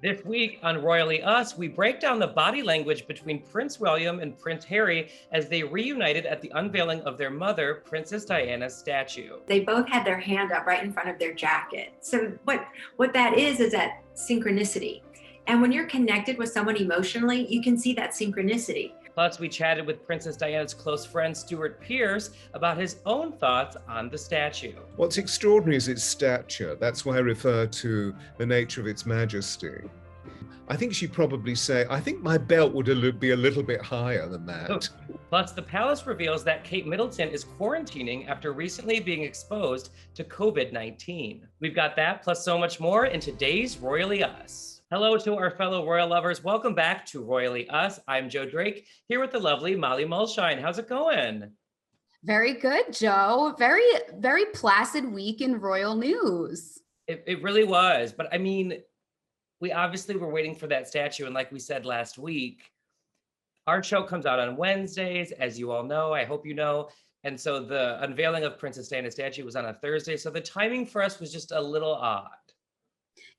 This week on Royally Us, we break down the body language between Prince William and Prince Harry as they reunited at the unveiling of their mother, Princess Diana's statue. They both had their hand up right in front of their jacket. So what that is that synchronicity. And when you're connected with someone emotionally, you can see that synchronicity. Plus, we chatted with Princess Diana's close friend, Stuart Pearce, about his own thoughts on the statue. What's extraordinary is its stature. That's why I refer to the nature of its majesty. I think she'd probably say, I think my belt would be a little bit higher than that. Plus, the palace reveals that Kate Middleton is quarantining after recently being exposed to COVID-19. We've got that, plus so much more in today's Royally Us. Hello to our fellow royal lovers. Welcome back to Royally Us. I'm Joe Drake, here with the lovely Molly Mulshine. How's it going? Very good, Joe. Very placid week in royal news. It really was. But I mean, we obviously were waiting for that statue. And like we said last week, our show comes out on Wednesdays, as you all know. I hope you know. And so the unveiling of Princess Diana's statue was on a Thursday. So the timing for us was just a little odd.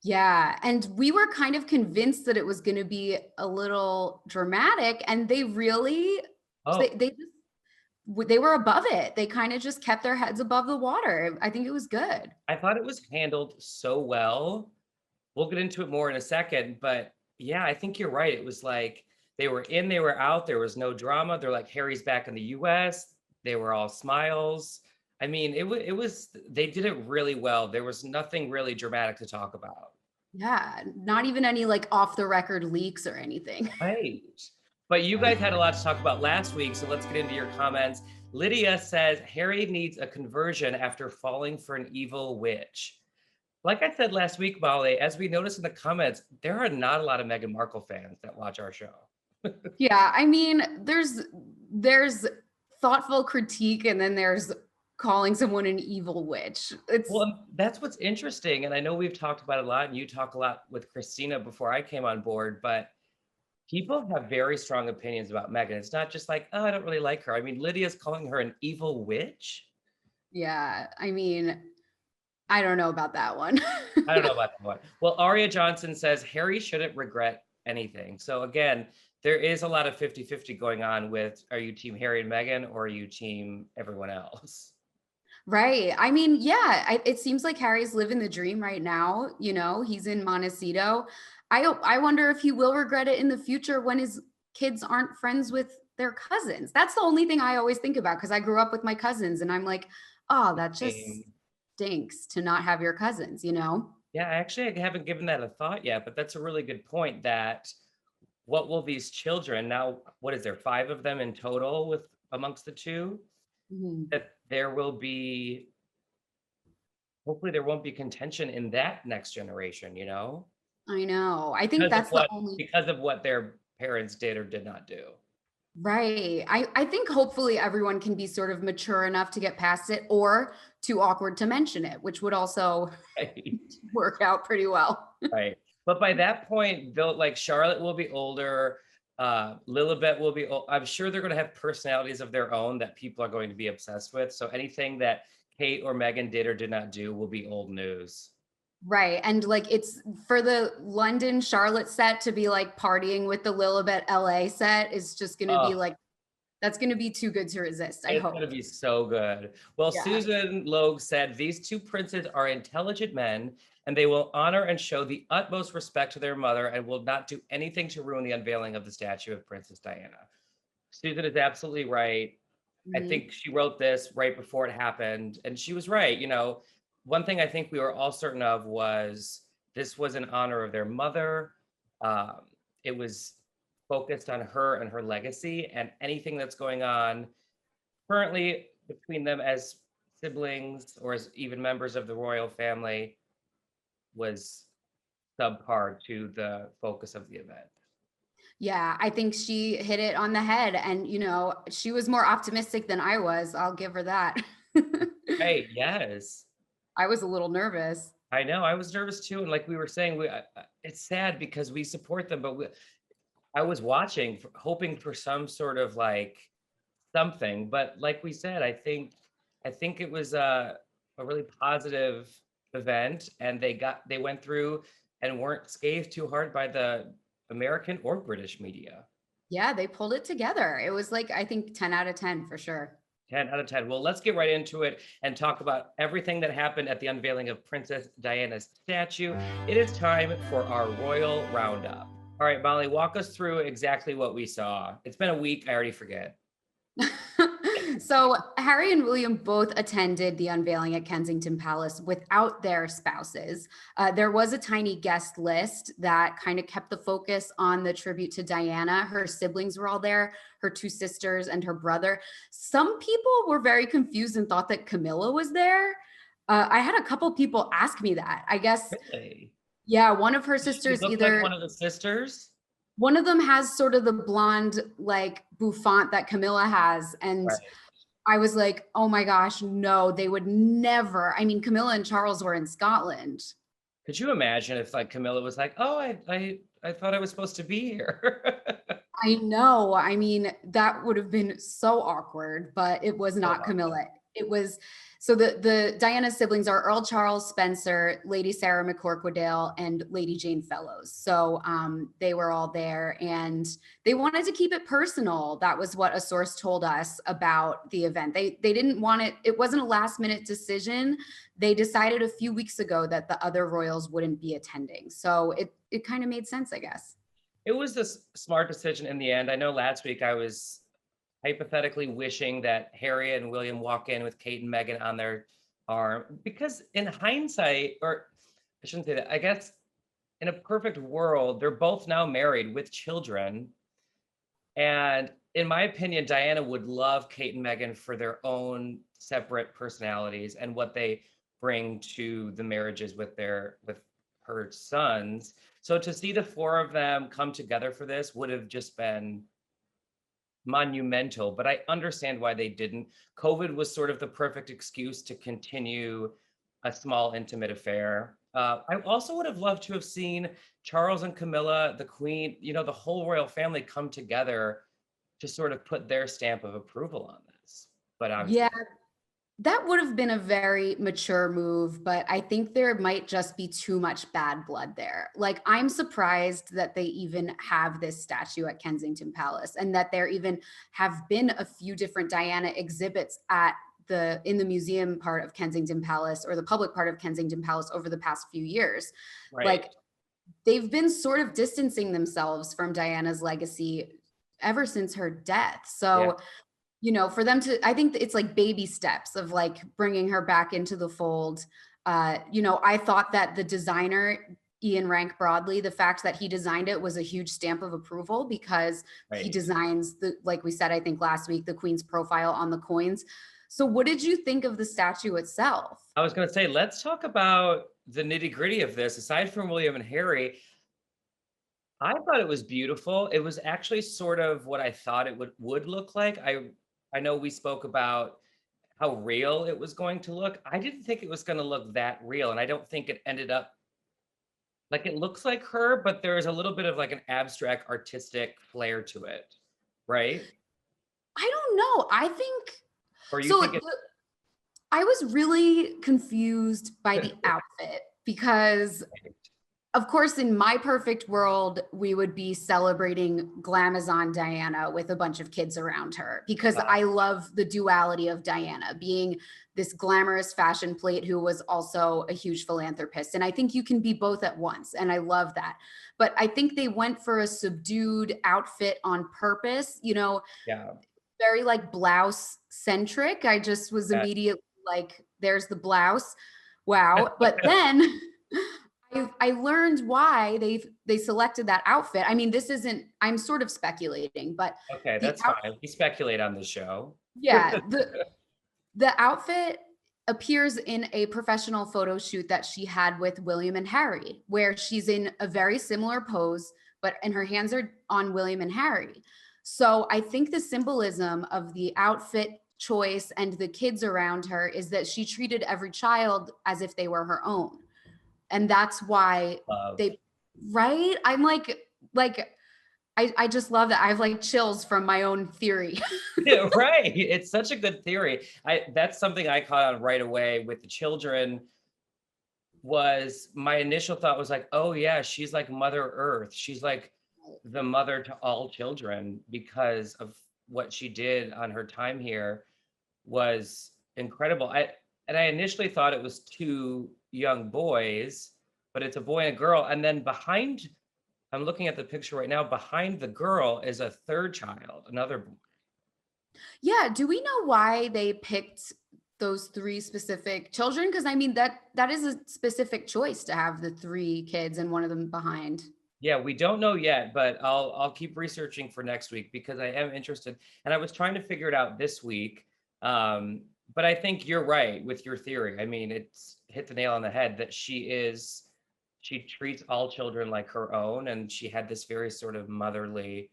Yeah, and we were kind of convinced that it was going to be a little dramatic, and they really, they were above it. They kind of just kept their heads above the water. I think it was good. I thought it was handled so well. We'll get into it more in a second, but yeah, I think you're right. It was like they were in, they were out. There was no drama. They're like, Harry's back in the US. They were all smiles. I mean, they did it really well. There was nothing really dramatic to talk about. Yeah, not even any like off the record leaks or anything. Right. But you guys had a lot to talk about last week, so let's get into your comments. Lydia says Harry needs a conversion after falling for an evil witch. Like I said last week, Molly, as we noticed in the comments, there are not a lot of Meghan Markle fans that watch our show. Yeah, I mean, there's thoughtful critique, and then there's calling someone an evil witch. Well, that's what's interesting. And I know we've talked about it a lot, and you talk a lot with Christina before I came on board, but people have very strong opinions about Meghan. It's not just like, oh, I don't really like her. I mean, Lydia's calling her an evil witch. Yeah, I mean, I don't know about that one. I don't know about that one. Well, Aria Johnson says Harry shouldn't regret anything. So again, there is a lot of 50-50 going on with, are you team Harry and Meghan or are you team everyone else? Right. I mean, yeah, it seems like Harry's living the dream right now. You know, he's in Montecito. I wonder if he will regret it in the future when his kids aren't friends with their cousins. That's the only thing I always think about, because I grew up with my cousins and I'm like, oh, that just stinks to not have your cousins, you know? Yeah, actually, I haven't given that a thought yet, but that's a really good point. That what will these children now, what is there, 5 of them in total with amongst the two? Mm-hmm. That there will be, hopefully there won't be contention in that next generation, you know? I know. I think that's because of what their parents did or did not do. Right. I think hopefully everyone can be sort of mature enough to get past it, or too awkward to mention it, which would also work out pretty well. Right. But by that point, they'll, like, Charlotte will be older. Lilibet will be old. I'm sure they're going to have personalities of their own that people are going to be obsessed with. So anything that Kate or Meghan did or did not do will be old news. Right. And like, it's for the London Charlotte set to be like partying with the Lilibet LA set is just going to be like, that's going to be too good to resist. I hope. It's going to be so good. Well, yeah. Susan Logue said these two princes are intelligent men and they will honor and show the utmost respect to their mother and will not do anything to ruin the unveiling of the statue of Princess Diana. Susan is absolutely right. Mm-hmm. I think she wrote this right before it happened, and she was right. You know, one thing I think we were all certain of was this was in honor of their mother. It was focused on her and her legacy, and anything that's going on currently between them as siblings or as even members of the royal family was subpar to the focus of the event. Yeah, I think she hit it on the head, and you know, she was more optimistic than I was. I'll give her that. Hey, yes. I was a little nervous. I know, I was nervous too, and like we were saying, it's sad because we support them, but I was watching, hoping for some sort of like something. But like we said, I think it was a really positive event, and they went through and weren't scathed too hard by the American or British media. Yeah, they pulled it together. It was like, I think 10 out of 10 for sure. 10 out of 10. Well, let's get right into it and talk about everything that happened at the unveiling of Princess Diana's statue. It is time for our royal roundup. All right, Molly, walk us through exactly what we saw. It's been a week. I already forget. So Harry and William both attended the unveiling at Kensington Palace without their spouses. There was a tiny guest list that kind of kept the focus on the tribute to Diana. Her siblings were all there, her two sisters and her brother. Some people were very confused and thought that Camilla was there. I had a couple people ask me that. I guess, Really? yeah, one of her She sisters looked either... like one of the sisters? One of them has sort of the blonde, like, bouffant that Camilla has. And Right. I was like, oh my gosh, no, they would never. I mean, Camilla and Charles were in Scotland. Could you imagine if like Camilla was like, oh, I thought I was supposed to be here. I know. I mean, that would have been so awkward, but it was not Camilla. It was, so the Diana siblings are Earl Charles Spencer, Lady Sarah McCorquodale, and Lady Jane Fellows. So they were all there and they wanted to keep it personal. That was what a source told us about the event. They didn't want it. It wasn't a last minute decision. They decided a few weeks ago that the other royals wouldn't be attending. So it kind of made sense, I guess. It was the smart decision in the end. I know last week I was hypothetically wishing that Harry and William walk in with Kate and Meghan on their arm, because in hindsight, or I shouldn't say that, I guess in a perfect world, they're both now married with children. And in my opinion, Diana would love Kate and Meghan for their own separate personalities and what they bring to the marriages with her sons. So to see the four of them come together for this would have just been monumental, but I understand why they didn't. COVID was sort of the perfect excuse to continue a small, intimate affair. I also would have loved to have seen Charles and Camilla, the Queen, the whole royal family come together to sort of put their stamp of approval on this. But obviously, yeah, that would have been a very mature move, but I think there might just be too much bad blood there. Like, I'm surprised that they even have this statue at Kensington Palace and that there even have been a few different Diana exhibits in the museum part of Kensington Palace or the public part of Kensington Palace over the past few years. right. Like, they've been sort of distancing themselves from Diana's legacy ever since her death. So for them to, I think it's like baby steps of like bringing her back into the fold. I thought that the designer, Ian Rank Broadley, the fact that he designed it was a huge stamp of approval because he designs like we said, I think last week, the Queen's profile on the coins. So what did you think of the statue itself? I was going to say, let's talk about the nitty gritty of this. Aside from William and Harry, I thought it was beautiful. It was actually sort of what I thought it would look like. I know we spoke about how real it was going to look. I didn't think it was going to look that real. And I don't think it ended up like, it looks like her, but there's a little bit of like an abstract artistic flair to it. Right? I don't know. I think, Or you so think I was really confused by the outfit because of course, in my perfect world, we would be celebrating Glamazon Diana with a bunch of kids around her because I love the duality of Diana being this glamorous fashion plate who was also a huge philanthropist. And I think you can be both at once. And I love that. But I think they went for a subdued outfit on purpose, very like blouse centric. I just was immediately like, there's the blouse. Wow. But then I learned why they selected that outfit. I mean, I'm sort of speculating, but okay, that's fine. We speculate on the show. Yeah, the outfit appears in a professional photo shoot that she had with William and Harry, where she's in a very similar pose, and her hands are on William and Harry. So I think the symbolism of the outfit choice and the kids around her is that she treated every child as if they were her own. And that's why right? I'm like, I just love that. I have like chills from my own theory. Yeah, right. It's such a good theory. That's something I caught on right away with the children. was my initial thought was like, oh yeah, she's like Mother Earth. She's like the mother to all children because of what she did on her time here was incredible. I initially thought it was two young boys, but it's a boy and a girl. And then behind, I'm looking at the picture right now, behind the girl is a third child, another boy. Yeah, do we know why they picked those three specific children? Because I mean that is a specific choice to have the three kids and one of them behind. Yeah, we don't know yet, but I'll keep researching for next week because I am interested. And I was trying to figure it out this week. But I think you're right with your theory. I mean, it's hit the nail on the head that she treats all children like her own, and she had this very sort of motherly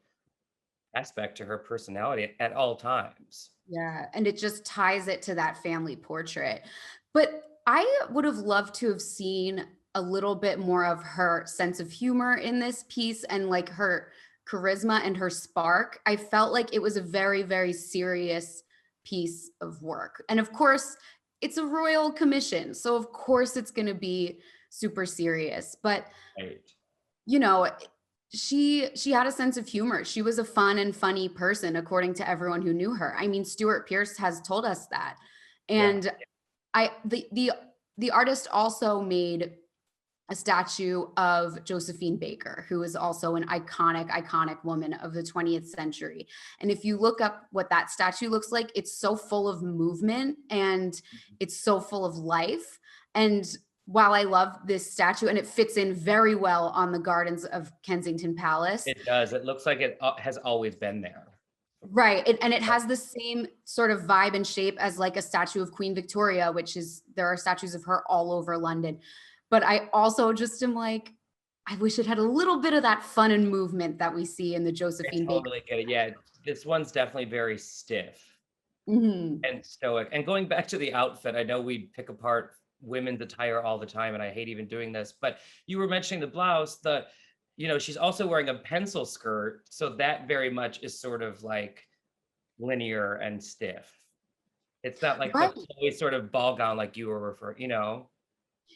aspect to her personality at all times. Yeah, and it just ties it to that family portrait. But I would have loved to have seen a little bit more of her sense of humor in this piece and like her charisma and her spark. I felt like it was a very, very serious piece of work. And of course, it's a royal commission. So of course it's going to be super serious. But Right. you know, she had a sense of humor. She was a fun and funny person, according to everyone who knew her. I mean, Stuart Pearce has told us that. And the artist also made a statue of Josephine Baker, who is also an iconic woman of the 20th century. And if you look up what that statue looks like, it's so full of movement and it's so full of life. And while I love this statue and it fits in very well on the gardens of Kensington Palace. It does. It looks like it has always been there. Right. And it has the same sort of vibe and shape as like a statue of Queen Victoria, there are statues of her all over London. But I also just am like, I wish it had a little bit of that fun and movement that we see in the Josephine Baker. Totally get it. Yeah, this one's definitely very stiff and stoic. And going back to the outfit, I know we pick apart women's attire all the time, and I hate even doing this, but you were mentioning the blouse, she's also wearing a pencil skirt. So that very much is sort of like linear and stiff. It's not like the Chloe sort of ball gown like you were referring,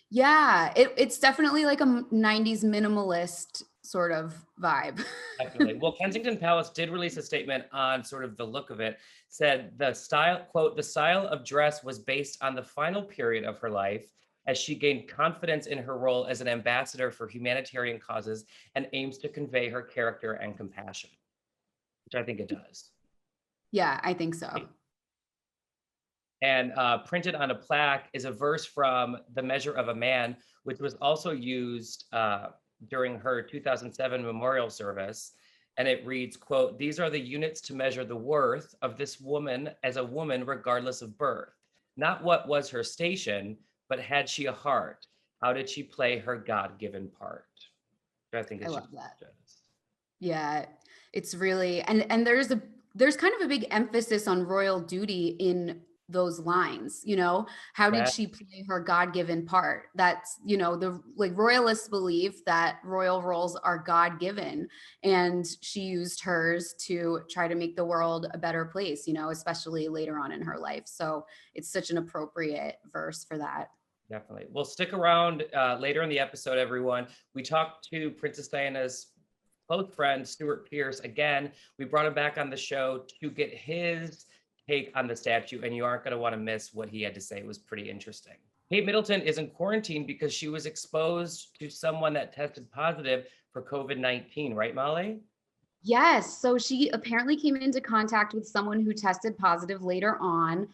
Yeah, it's definitely like a 90s minimalist sort of vibe. Definitely. Well, Kensington Palace did release a statement on sort of the look of it, said the style, quote, the style of dress was based on the final period of her life as she gained confidence in her role as an ambassador for humanitarian causes and aims to convey her character and compassion, which I think it does. Yeah, I think so. And printed on a plaque is a verse from The Measure of a Man, which was also used during her 2007 memorial service. And it reads, quote, "These are the units to measure the worth of this woman as a woman regardless of birth. Not what was her station, but had she a heart? How did she play her God-given part?" I think it's love that. Yeah, it's really, and there's kind of a big emphasis on royal duty in those lines, how did she play her God-given part? That's, the royalists believe that royal roles are God-given, and she used hers to try to make the world a better place, especially later on in her life. So it's such an appropriate verse for that. Definitely. Well, stick around later in the episode, everyone. We talked to Princess Diana's close friend, Stuart Pearce. Again, we brought him back on the show to get his take on the statue, and you aren't going to want to miss what he had to say. It was pretty interesting. Kate Middleton is in quarantine because she was exposed to someone that tested positive for COVID-19, right, Molly? Yes. So she apparently came into contact with someone who tested positive later on.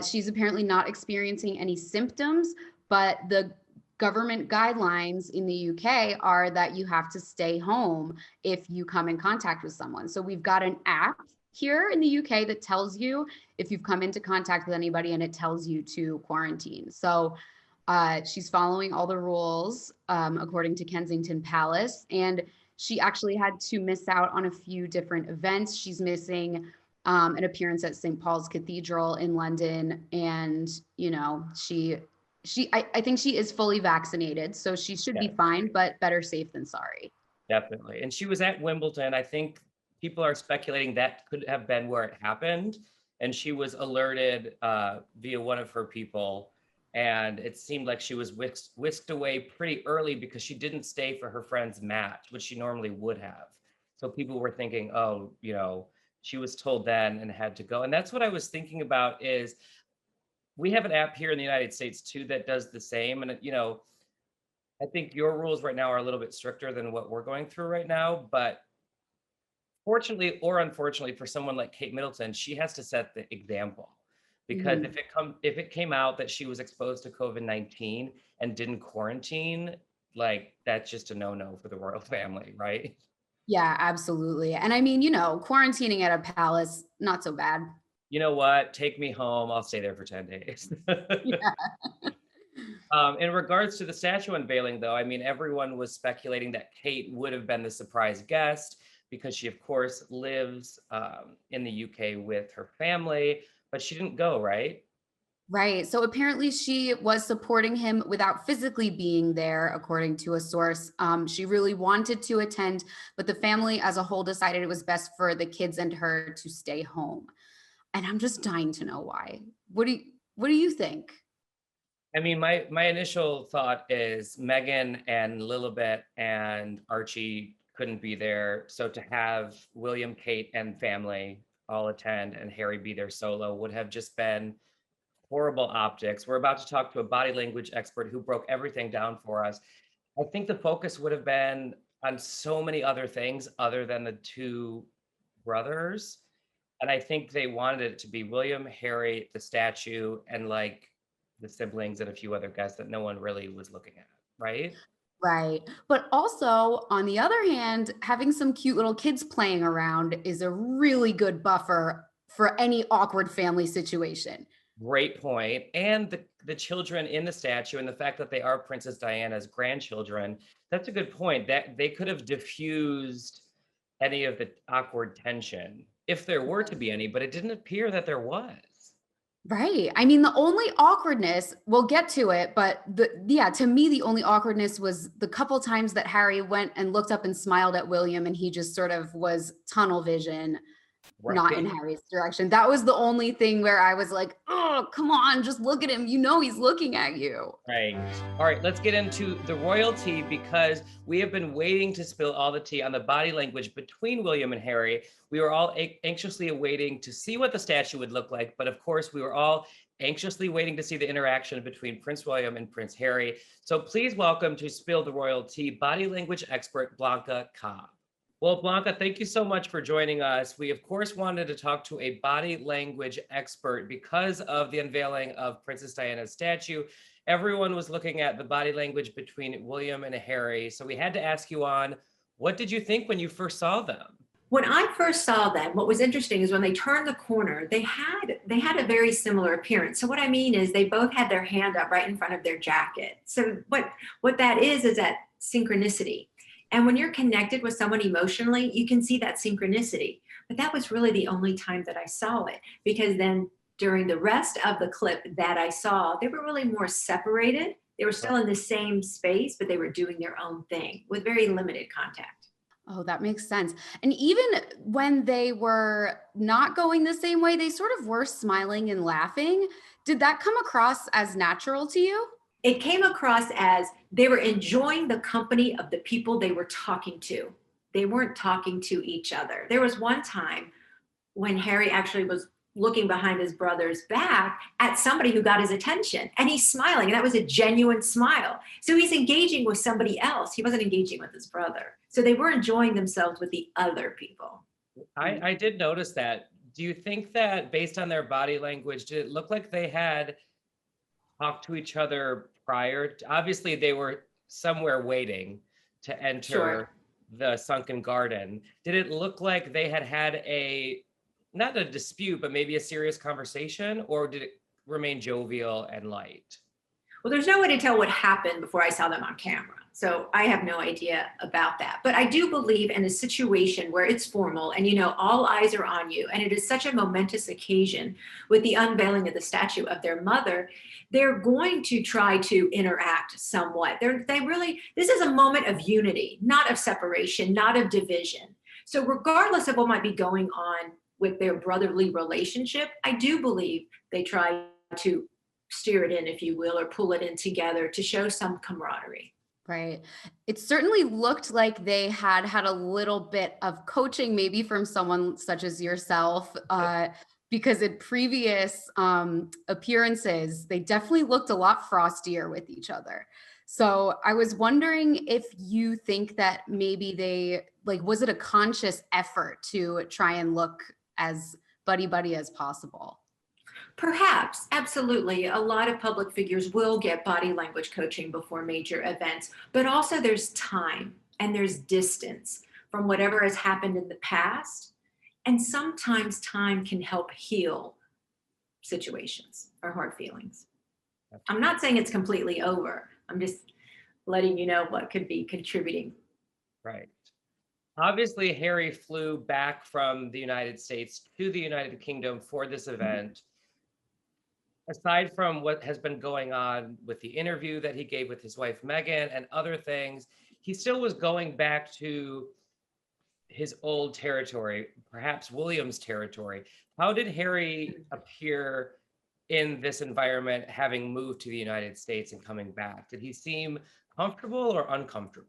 She's apparently not experiencing any symptoms, but the government guidelines in the UK are that you have to stay home if you come in contact with someone. So we've got an app here in the UK that tells you if you've come into contact with anybody, and it tells you to quarantine. So she's following all the rules according to Kensington Palace, and she actually had to miss out on a few different events. She's missing an appearance at St. Paul's Cathedral in London, and I think she is fully vaccinated, so she should be fine, but better safe than sorry. Definitely. And she was at Wimbledon. I think people are speculating that could have been where it happened. And she was alerted via one of her people And it seemed like she was whisked away pretty early because she didn't stay for her friend's match, which she normally would have. So people were thinking, oh, she was told then and had to go. And that's what I was thinking about is we have an app here in the United States too that does the same. And, I think your rules right now are a little bit stricter than what we're going through right now. But fortunately or unfortunately for someone like Kate Middleton, she has to set the example. Because if it came out that she was exposed to COVID-19 and didn't quarantine, like that's just a no-no for the royal family, right? Yeah, absolutely. And I mean, quarantining at a palace, not so bad. You know what? Take me home. I'll stay there for 10 days. Yeah. In regards to the statue unveiling, though, I mean, everyone was speculating that Kate would have been the surprise guest because she, of course, lives in the UK with her family, but she didn't go, right? Right. So apparently she was supporting him without physically being there, according to a source. She really wanted to attend, but the family as a whole decided it was best for the kids and her to stay home. And I'm just dying to know why. What do you think? I mean, my initial thought is Meghan and Lilibet and Archie couldn't be there. So to have William, Kate, and family all attend and Harry be there solo would have just been horrible optics. We're about to talk to a body language expert who broke everything down for us. I think the focus would have been on so many other things other than the two brothers. And I think they wanted it to be William, Harry, the statue, and like the siblings and a few other guests that no one really was looking at, right? Right. But also, on the other hand, having some cute little kids playing around is a really good buffer for any awkward family situation. Great point. And the children in the statue and the fact that they are Princess Diana's grandchildren, that's a good point. That they could have diffused any of the awkward tension if there were to be any, but it didn't appear that there was. Right. I mean, the only awkwardness, we'll get to it, but to me, the only awkwardness was the couple times that Harry went and looked up and smiled at William and he just sort of was tunnel vision, not in Right. Harry's direction. That was the only thing where I was like, oh, come on, just look at him. He's looking at you. Right. All right, let's get into the royalty because we have been waiting to spill all the tea on the body language between William and Harry. We were all anxiously awaiting to see what the statue would look like, but of course, we were all anxiously waiting to see the interaction between Prince William and Prince Harry. So please welcome to Spill the Royalty body language expert Blanca Cobb. Well, Blanca, thank you so much for joining us. We, of course, wanted to talk to a body language expert because of the unveiling of Princess Diana's statue. Everyone was looking at the body language between William and Harry. So we had to ask you on, what did you think when you first saw them? When I first saw them, what was interesting is when they turned the corner, they had a very similar appearance. So what I mean is they both had their hand up right in front of their jacket. So what that is that synchronicity. And when you're connected with someone emotionally, you can see that synchronicity. But that was really the only time that I saw it, because then during the rest of the clip that I saw, they were really more separated. They were still in the same space, but they were doing their own thing with very limited contact. Oh, that makes sense. And even when they were not going the same way, they sort of were smiling and laughing. Did that come across as natural to you? It came across as they were enjoying the company of the people they were talking to. They weren't talking to each other. There was one time when Harry actually was looking behind his brother's back at somebody who got his attention, and he's smiling, and that was a genuine smile. So he's engaging with somebody else. He wasn't engaging with his brother. So they were enjoying themselves with the other people. I did notice that. Do you think that based on their body language, did it look like they had talked to each other prior? Obviously, they were somewhere waiting to enter the sunken garden. Did it look like they had not a dispute, but maybe a serious conversation, or did it remain jovial and light? Well, there's no way to tell what happened before I saw them on camera. So I have no idea about that. But I do believe in a situation where it's formal and, all eyes are on you, and it is such a momentous occasion with the unveiling of the statue of their mother, they're going to try to interact somewhat. This is a moment of unity, not of separation, not of division. So regardless of what might be going on with their brotherly relationship, I do believe they try to steer it in, if you will, or pull it in together to show some camaraderie. Right. It certainly looked like they had a little bit of coaching, maybe from someone such as yourself, because in previous appearances, they definitely looked a lot frostier with each other. So I was wondering if you think that maybe they, like, was it a conscious effort to try and look as buddy-buddy as possible? Perhaps, absolutely. A lot of public figures will get body language coaching before major events, but also there's time and there's distance from whatever has happened in the past. And sometimes time can help heal situations or hard feelings. I'm not saying it's completely over. I'm just letting you know what could be contributing. Right. Obviously, Harry flew back from the United States to the United Kingdom for this event. Aside from what has been going on with the interview that he gave with his wife, Meghan, and other things, he still was going back to his old territory, perhaps William's territory. How did Harry appear in this environment, having moved to the United States and coming back? Did he seem comfortable or uncomfortable?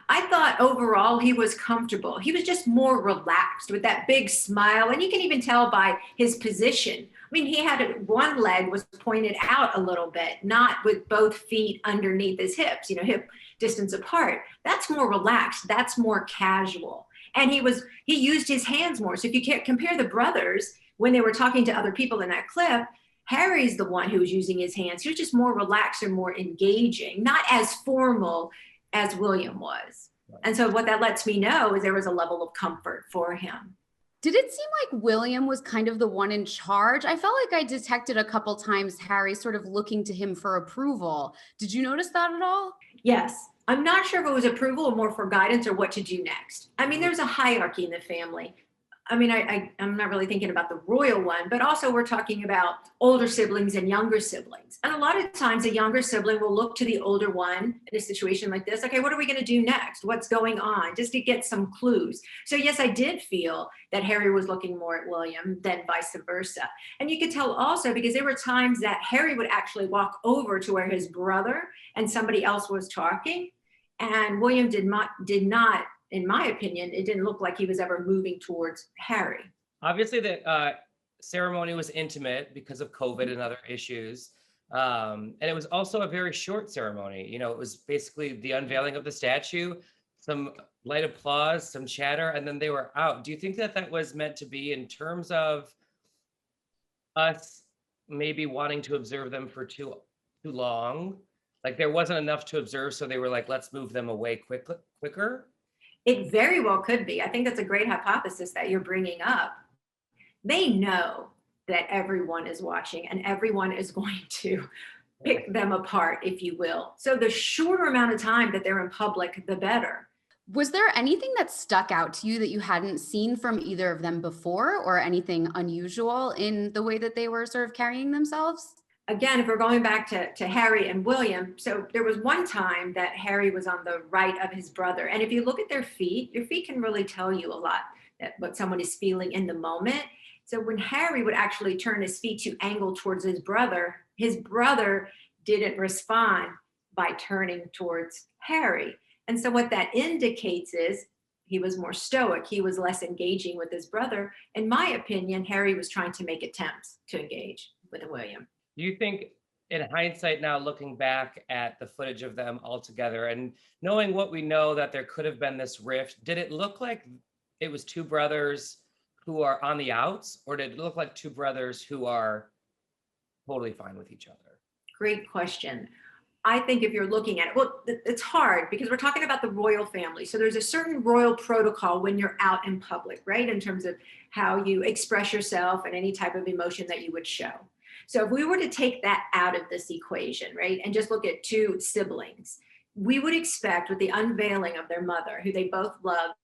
I thought overall he was comfortable. He was just more relaxed with that big smile. And you can even tell by his position. I mean, he had one leg was pointed out a little bit, not with both feet underneath his hips, hip distance apart. That's more relaxed. That's more casual. And he used his hands more. So if you can't compare the brothers, when they were talking to other people in that clip, Harry's the one who was using his hands. He was just more relaxed and more engaging, not as formal as William was. And so what that lets me know is there was a level of comfort for him. Did it seem like William was kind of the one in charge? I felt like I detected a couple times Harry sort of looking to him for approval. Did you notice that at all? Yes. I'm not sure if it was approval or more for guidance or what to do next. I mean, there's a hierarchy in the family. I mean, I'm not really thinking about the royal one, but also we're talking about older siblings and younger siblings. And a lot of times a younger sibling will look to the older one in a situation like this. Okay, what are we going to do next? What's going on? Just to get some clues. So yes, I did feel that Harry was looking more at William than vice versa. And you could tell also because there were times that Harry would actually walk over to where his brother and somebody else was talking. And William did not, in my opinion, it didn't look like he was ever moving towards Harry. Obviously, the ceremony was intimate because of COVID and other issues. And it was also a very short ceremony. It was basically the unveiling of the statue, some light applause, some chatter, and then they were out. Do you think that that was meant to be in terms of us maybe wanting to observe them for too long? Like there wasn't enough to observe, so they were like, let's move them away quicker? It very well could be. I think that's a great hypothesis that you're bringing up. They know that everyone is watching and everyone is going to pick them apart, if you will. So the shorter amount of time that they're in public, the better. Was there anything that stuck out to you that you hadn't seen from either of them before, or anything unusual in the way that they were sort of carrying themselves? Again, if we're going back to Harry and William, so there was one time that Harry was on the right of his brother. And if you look at their feet, your feet can really tell you a lot that what someone is feeling in the moment. So when Harry would actually turn his feet to angle towards his brother didn't respond by turning towards Harry. And so what that indicates is he was more stoic. He was less engaging with his brother. In my opinion, Harry was trying to make attempts to engage with William. Do you think, in hindsight now, looking back at the footage of them all together and knowing what we know, that there could have been this rift, did it look like it was two brothers who are on the outs, or did it look like two brothers who are totally fine with each other? Great question. I think if you're looking at it, well, it's hard because we're talking about the royal family. So there's a certain royal protocol when you're out in public, right? In terms of how you express yourself and any type of emotion that you would show. So if we were to take that out of this equation, right, and just look at two siblings, we would expect with the unveiling of their mother, who they both loved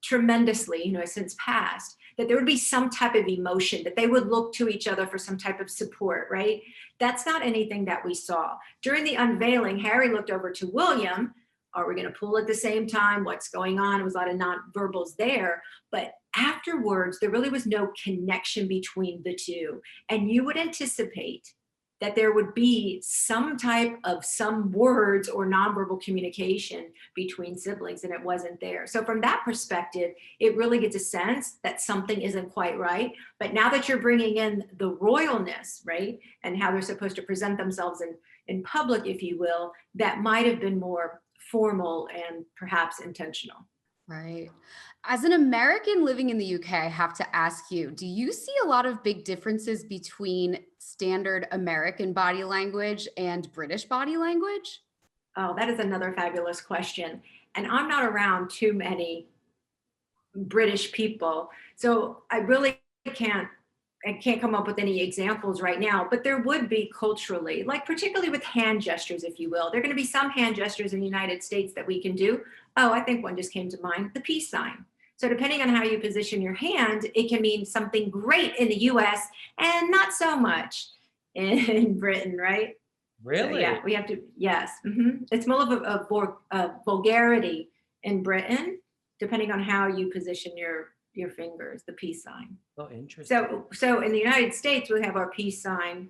tremendously, since passed, that there would be some type of emotion, that they would look to each other for some type of support, right? That's not anything that we saw. During the unveiling, Harry looked over to William. Are we going to pull at the same time? What's going on? It was a lot of nonverbals there. But afterwards, there really was no connection between the two. And you would anticipate that there would be some type of some words or nonverbal communication between siblings, and it wasn't there. So from that perspective, it really gets a sense that something isn't quite right. But now that you're bringing in the royalness, right, and how they're supposed to present themselves in public, if you will, that might have been more formal and perhaps intentional. Right. As an American living in the UK, I have to ask you, do you see a lot of big differences between standard American body language and British body language? Oh, that is another fabulous question. And I'm not around too many British people, so I really can't come up with any examples right now, but there would be culturally, like particularly with hand gestures, if you will. There are going to be some hand gestures in the United States that we can do. Oh, I think one just came to mind, the peace sign. So depending on how you position your hand, it can mean something great in the US and not so much in Britain, right? So Really? yeah, we have to, yes. It's more of a vulgarity in Britain, depending on how you position your fingers, the peace sign. Oh, interesting. So in the United States, we have our peace sign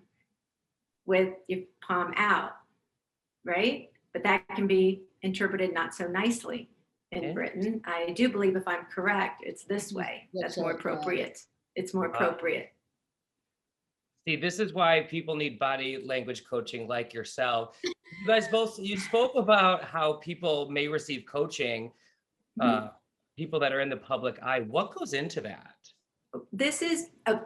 with your palm out, right? But that can be interpreted not so nicely in Britain. I do believe, if I'm correct, it's this way. That's more appropriate. It's more appropriate. See, this is why people need body language coaching like yourself. You guys both, you spoke about how people may receive coaching, people that are in the public eye. What goes into that? This is a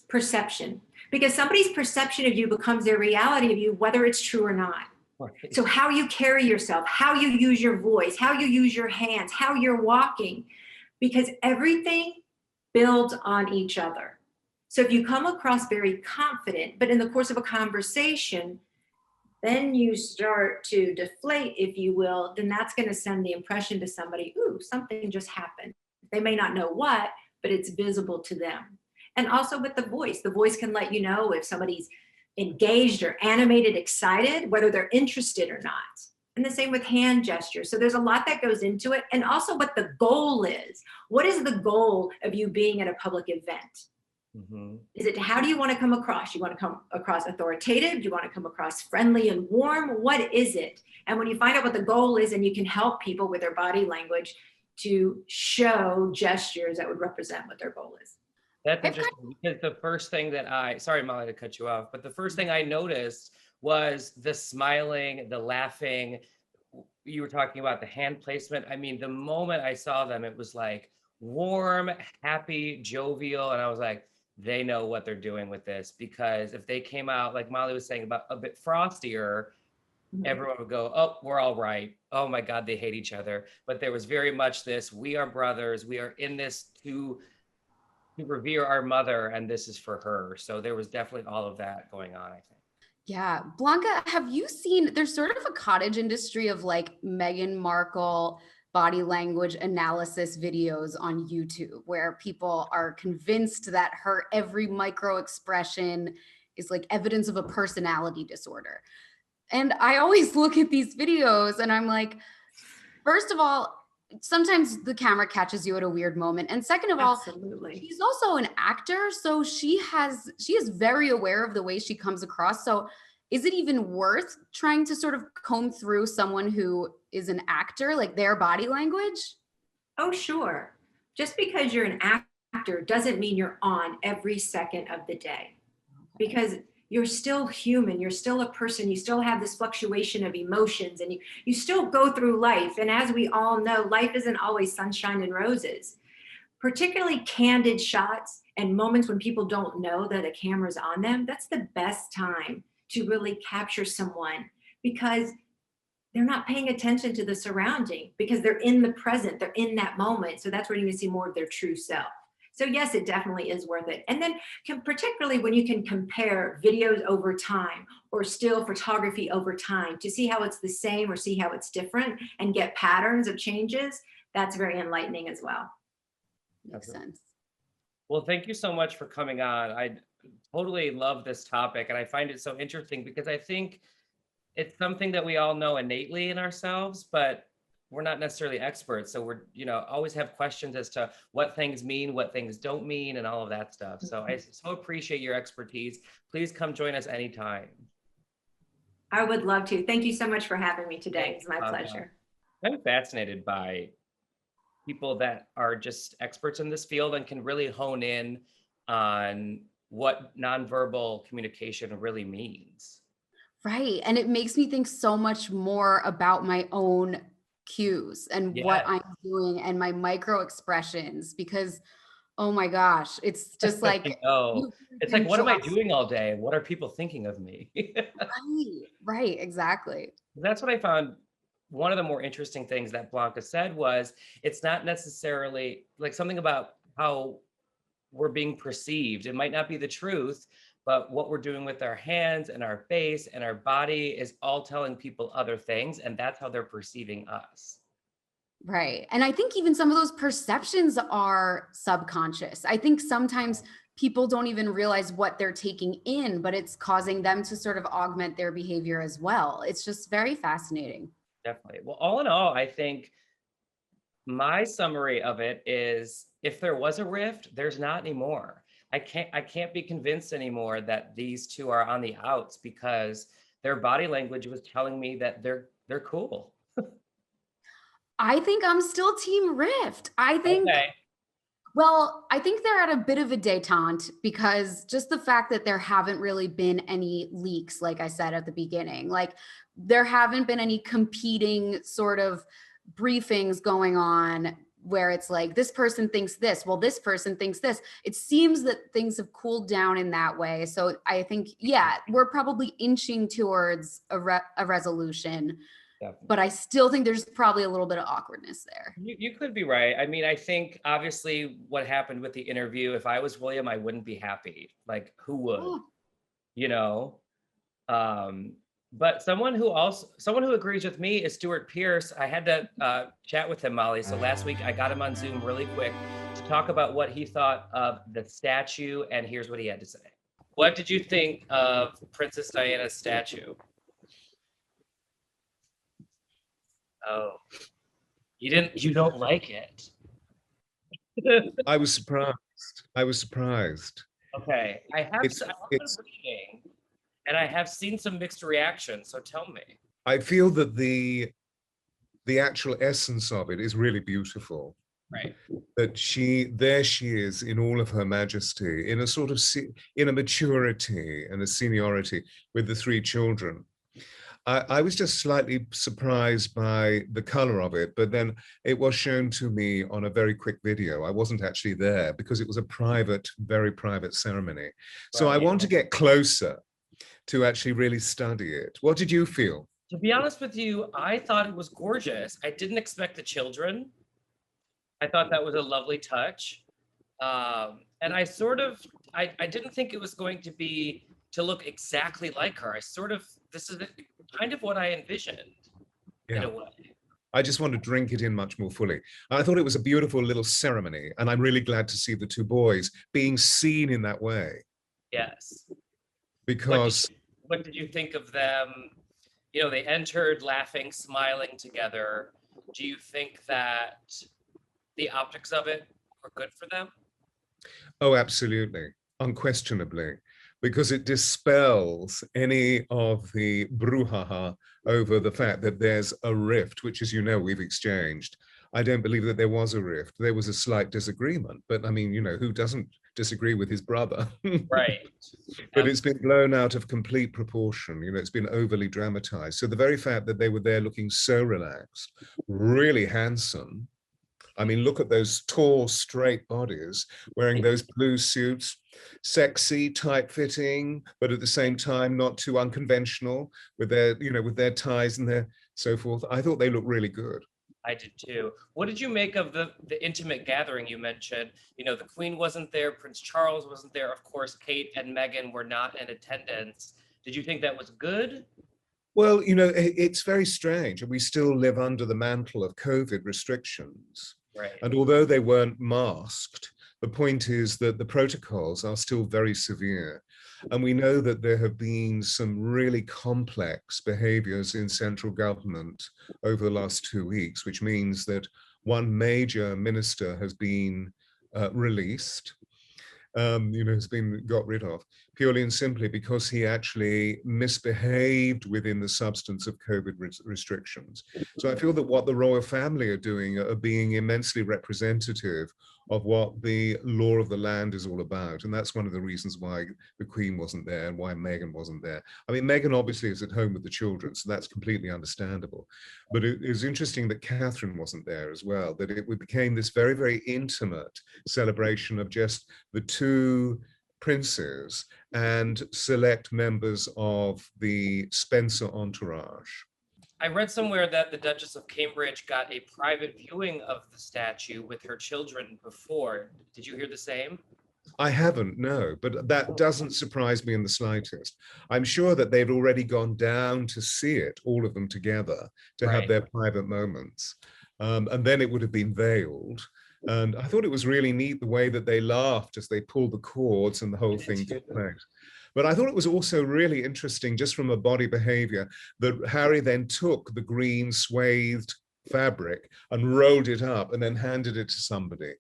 perception, because somebody's perception of you becomes their reality of you, whether it's true or not. Right. So how you carry yourself, how you use your voice, how you use your hands, how you're walking, because everything builds on each other. So if you come across very confident, but in the course of a conversation, then you start to deflate, if you will, then that's going to send the impression to somebody, ooh, something just happened. They may not know what, but it's visible to them. And also with the voice can let you know if somebody's engaged or animated, excited, whether they're interested or not. And the same with hand gestures. So there's a lot that goes into it. And also what the goal is. What is the goal of you being at a public event? Is it, how do you want to come across? You want to come across authoritative? Do you want to come across friendly and warm? What is it? And when you find out what the goal is, and you can help people with their body language to show gestures that would represent what their goal is. That's interesting, because the first thing that sorry, Molly, to cut you off, but the first thing I noticed was the smiling, the laughing. You were talking about the hand placement. I mean, the moment I saw them, it was like warm, happy, jovial. And I was like, they know what they're doing with this, because if they came out, like Molly was saying, about a bit frostier, everyone would go, oh, we're all right. Oh my God, they hate each other. But there was very much this, we are brothers. We are in this to revere our mother, and this is for her. So there was definitely all of that going on, I think. Yeah. Blanca, have you seen, there's sort of a cottage industry of like Meghan Markle body language analysis videos on YouTube, where people are convinced that her every micro expression is like evidence of a personality disorder. And I always look at these videos and I'm like, first of all, sometimes the camera catches you at a weird moment. And second of all, she's also an actor. So she is very aware of the way she comes across. So is it even worth trying to sort of comb through someone who is an actor, like their body language? Oh, sure. Just because you're an actor doesn't mean you're on every second of the day, because you're still human. You're still a person. You still have this fluctuation of emotions, and you still go through life. And as we all know, life isn't always sunshine and roses. Particularly candid shots and moments when people don't know that a camera's on them, that's the best time to really capture someone, because they're not paying attention to the surrounding, because they're in the present, they're in that moment. So that's where you're going to see more of their true self. So yes, it definitely is worth it. And then particularly when you can compare videos over time or still photography over time to see how it's the same or see how it's different and get patterns of changes, that's very enlightening as well. Makes sense. Well, thank you so much for coming on. I totally love this topic, and I find it so interesting because I think it's something that we all know innately in ourselves, but we're not necessarily experts. So we're, always have questions as to what things mean, what things don't mean, and all of that stuff. So I so appreciate your expertise. Please come join us anytime. I would love to. Thank you so much for having me today. It's my pleasure. I'm fascinated by people that are just experts in this field and can really hone in on what nonverbal communication really means. Right. And it makes me think so much more about my own cues and what I'm doing and my micro expressions, because, oh my gosh, it's just like, it's like, what am I doing all day? What are people thinking of me? Right, exactly. That's what I found. One of the more interesting things that Blanca said was, it's not necessarily like something about how we're being perceived. It might not be the truth, but what we're doing with our hands and our face and our body is all telling people other things, and that's how they're perceiving us. Right. And I think even some of those perceptions are subconscious. I think sometimes people don't even realize what they're taking in, but it's causing them to sort of augment their behavior as well. It's just very fascinating. Definitely. Well, all in all, I think my summary of it is, if there was a rift, there's not anymore. I can't be convinced anymore that these two are on the outs, because their body language was telling me that they're cool. I think I'm still team rift. I think, well, I think they're at a bit of a detente, because just the fact that there haven't really been any leaks, like I said at the beginning, like there haven't been any competing sort of briefings going on where it's like, this person thinks this, well, this person thinks this. It seems that things have cooled down in that way. So I think, yeah, we're probably inching towards a resolution. But I still think there's probably a little bit of awkwardness there. You could be right. I mean, I think obviously what happened with the interview, if I was William, I wouldn't be happy. Like, who would? But someone who agrees with me is Stuart Pierce. I had to chat with him, Molly. So last week I got him on Zoom really quick to talk about what he thought of the statue, and here's what he had to say. What did you think of Princess Diana's statue? Oh, you don't like it? I was surprised. Okay, I have been reading, and I have seen some mixed reactions, so tell me. I feel that the actual essence of it is really beautiful. Right. That there she is in all of her majesty, in a sort of, in a maturity and a seniority with the three children. I was just slightly surprised by the color of it, but then it was shown to me on a very quick video. I wasn't actually there because it was a private, very private ceremony. So I want to get closer to actually really study it. What did you feel? To be honest with you, I thought it was gorgeous. I didn't expect the children. I thought that was a lovely touch. And I didn't think it was going to look exactly like her. This is kind of what I envisioned in a way. I just want to drink it in much more fully. I thought it was a beautiful little ceremony, and I'm really glad to see the two boys being seen in that way. Yes. Because what did you think of them? They entered laughing, smiling together. Do you think that the optics of it were good for them? Oh, absolutely, unquestionably. Because it dispels any of the brouhaha over the fact that there's a rift, which, as you know, we've exchanged. I don't believe that there was a rift. There was a slight disagreement, but I mean, who doesn't disagree with his brother? Right. But it's been blown out of complete proportion. It's been overly dramatized. So the very fact that they were there looking so relaxed, really handsome. I mean, look at those tall, straight bodies wearing those blue suits, sexy, tight-fitting, but at the same time not too unconventional with their ties and their so forth. I thought they looked really good. I did too. What did you make of the intimate gathering you mentioned? The Queen wasn't there, Prince Charles wasn't there. Of course, Kate and Meghan were not in attendance. Did you think that was good? Well, it's very strange. We still live under the mantle of COVID restrictions. Right. And although they weren't masked, The point is that the protocols are still very severe. And we know that there have been some really complex behaviors in central government over the last 2 weeks, which means that one major minister has been released, has been got rid of, purely and simply because he actually misbehaved within the substance of COVID restrictions. So I feel that what the royal family are doing are being immensely representative of what the law of the land is all about. And that's one of the reasons why the Queen wasn't there and why Meghan wasn't there. I mean, Meghan obviously is at home with the children, so that's completely understandable. But it is interesting that Catherine wasn't there as well, that it became this very, very intimate celebration of just the two princes and select members of the Spencer entourage. I read somewhere that the Duchess of Cambridge got a private viewing of the statue with her children before. Did you hear the same? I haven't, no, but that doesn't surprise me in the slightest. I'm sure that they'd already gone down to see it, all of them together, to have their private moments. And then it would have been veiled. And I thought it was really neat the way that they laughed as they pulled the cords and the whole thing took place. But I thought it was also really interesting, just from a body behavior, that Harry then took the green swathed fabric and rolled it up and then handed it to somebody.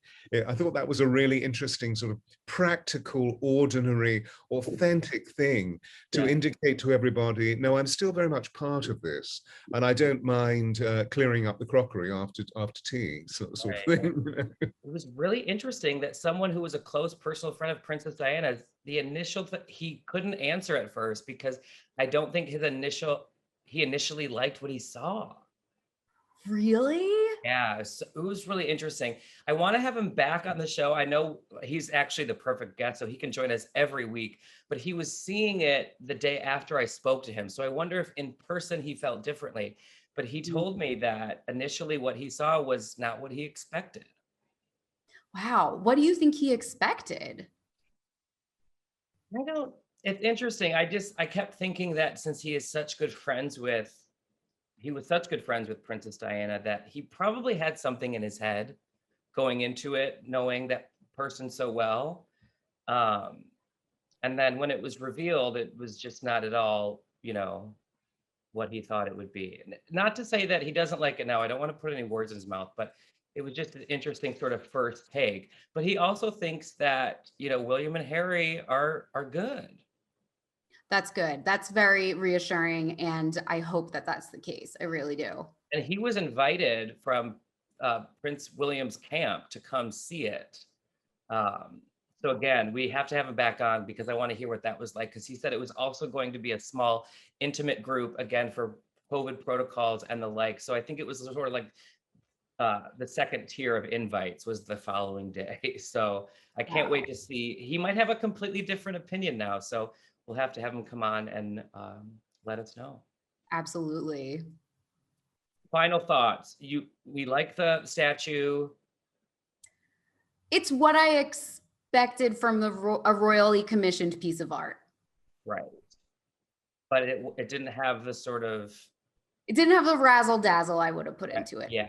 I thought that was a really interesting sort of practical, ordinary, authentic thing to indicate to everybody, no, I'm still very much part of this, and I don't mind clearing up the crockery after tea, sort of thing. It was really interesting that someone who was a close personal friend of Princess Diana, the initial he couldn't answer at first because I don't think he initially liked what he saw. Really? Yeah, so it was really interesting. I want to have him back on the show. I know he's actually the perfect guest, so he can join us every week, but he was seeing it the day after I spoke to him. So I wonder if in person he felt differently, but he told me that initially what he saw was not what he expected. Wow. What do you think he expected? It's interesting. I kept thinking that since he was such good friends with Princess Diana, that he probably had something in his head going into it, knowing that person so well. And then when it was revealed, it was just not at all, what he thought it would be. Not to say that he doesn't like it now. I don't want to put any words in his mouth, but it was just an interesting sort of first take. But he also thinks that, William and Harry are good. That's good. That's very reassuring. And I hope that that's the case. I really do. And he was invited from Prince William's camp to come see it. So again, we have to have him back on because I want to hear what that was like, because he said it was also going to be a small, intimate group, again, for COVID protocols and the like. So I think it was sort of like the second tier of invites was the following day. So I can't wait to see. He might have a completely different opinion now. So we'll have to have him come on and let us know. Absolutely. Final thoughts. We like the statue. It's what I expected from a royally commissioned piece of art. Right. But it didn't have the sort of... It didn't have the razzle dazzle I would have put into it. Yeah.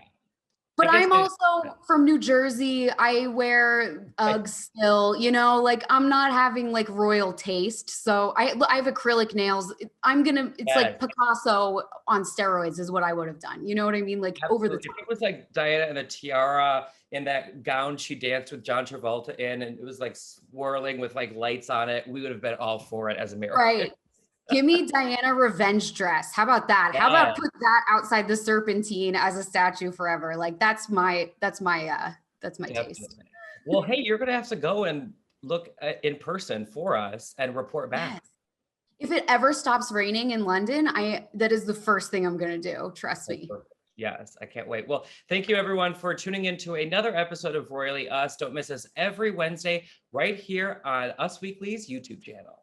But I'm also from New Jersey. I wear Uggs still, like I'm not having like royal taste. So I have acrylic nails. It's like Picasso on steroids is what I would have done. You know what I mean? Like Absolutely. over the top. If it was like Diana in a tiara in that gown she danced with John Travolta in, and it was like swirling with like lights on it, we would have been all for it as Americans. Right. Give me Diana revenge dress. How about that? How about put that outside the Serpentine as a statue forever? Like that's my taste. Well, hey, you're gonna have to go and look in person for us and report back. Yes. If it ever stops raining in London, that is the first thing I'm gonna do. Trust me. Yes, I can't wait. Well, thank you everyone for tuning into another episode of Royally Us. Don't miss us every Wednesday right here on Us Weekly's YouTube channel.